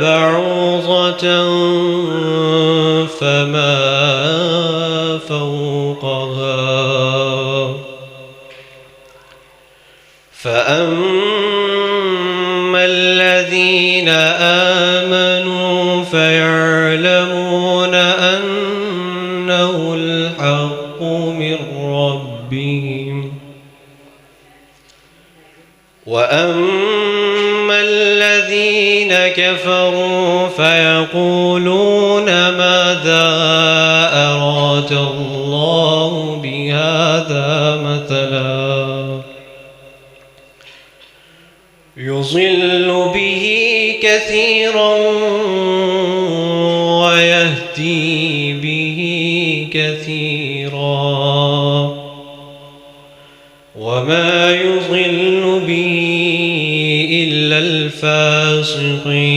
بعوضة فما فوقها فأما الذين آمنوا فيعلمون أنه الحق من ربهم وأما الذين كفروا فيقولون ماذا أراد الله بهذا مثلا يضل به كثيرا ويهدي به كثيرا وما يضل به إلا الفاسقين.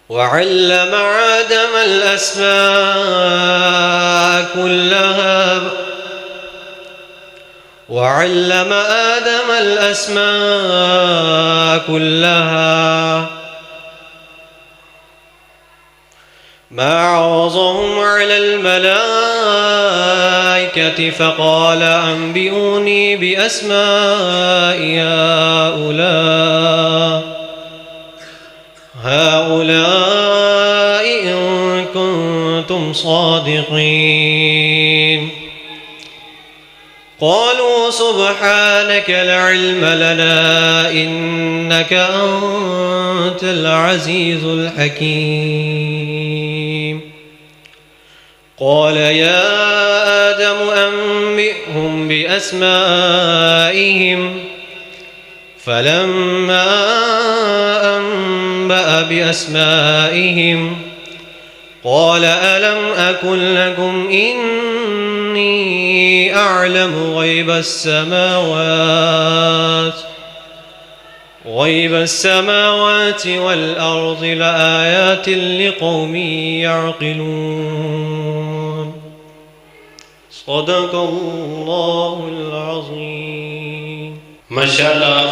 وعلم آدم الأسماء كلها ما عرضهم على الملائكة فقال أنبئوني بأسماء هؤلاء إن كنتم صادقين. قالوا سبحانك لا علم لنا إنك أنت العزيز الحكيم. قال يا آدم أنبئهم بأسمائهم فلما أنبأ بأسمائهم قال ألم أقل لكم إني أعلم غيب السماوات والأرض لآيات لقوم يعقلون. صدق الله العظيم. ما شاء الله.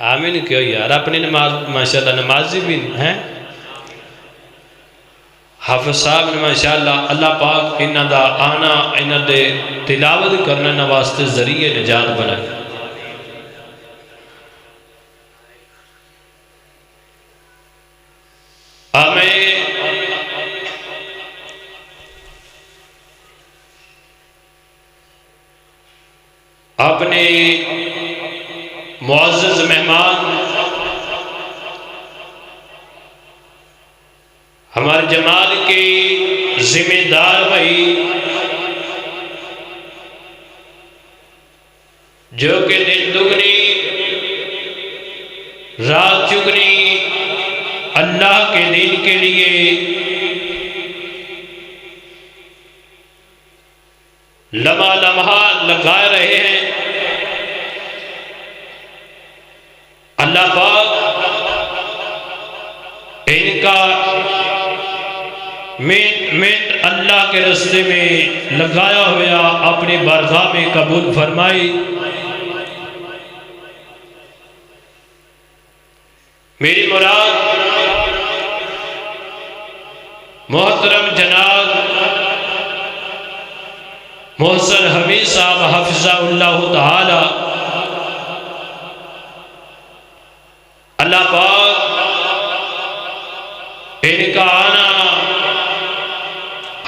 آمین کیوں یار، اپنی نماز ماشاءاللہ نمازی بھی ہیں، حافظ صاحب نے ماشاءاللہ اللہ پاک انہاں دا آنا انہاں دے تلاوت کرنے نہ واسطے ذریعے نجات بنائے۔ ہمیں اپنے معزز مہمان ہمارے جماعت کے ذمہ دار بھائی جو کہ دن دگنی رات چگنی اللہ کے دین کے لیے لمحہ لمحہ لگائے رہے ہیں، اللہ پاک ان کا منٹ اللہ کے راستے میں لگایا ہوا اپنی بارگاہ میں قبول فرمائی۔ میری مراد محترم جناب محسن حمید صاحب حفظہ اللہ تعالی، اللہ پاک ان کا آنا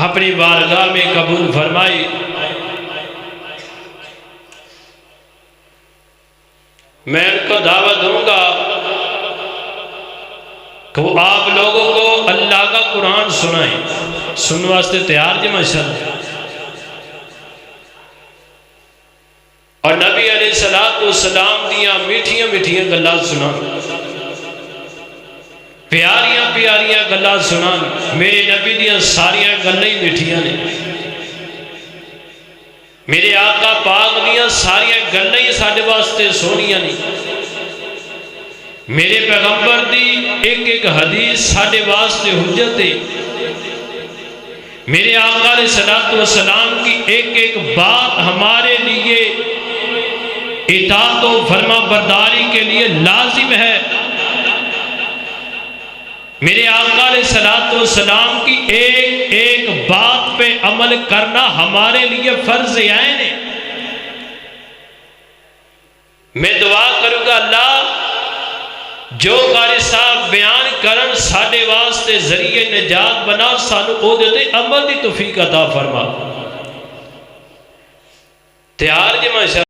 اپنی بارگاہ میں قبول فرمائی۔ میں ان کو دعوت دوں گا کہ وہ آپ لوگوں کو اللہ کا قرآن سنائیں، سننے واسطے تیار جی ماشاءاللہ، اور نبی علیہ السلام دیاں میٹھیاں میٹھیاں گلاں سنائیں، پیاریاں پیاریاں گلاں سنائیں۔ میرے نبی دیاں ساریاں گلاں ہی میٹھیاں نے، میرے آقا پاک دیاں ساریاں گلاں ہی ساڈے واسطے سونیاں نے، میرے پیغمبر دی ایک ایک حدیث ساڈے واسطے حجت ہے، میرے آقا علیہ السلام کی ایک ایک بات ہمارے لیے اطاعت و فرما برداری کے لیے لازم ہے، میرے آقا علیہ السلام کی ایک ایک بات پہ عمل کرنا ہمارے لیے فرض عین ہے۔ میں دعا کروں گا اللہ جو قاری صاحب بیان کرن ساڈے واسطے ذریعے نجات بنا، سانو او دے عمل دی توفیق عطا فرما۔ تیار جی ماشاءاللہ۔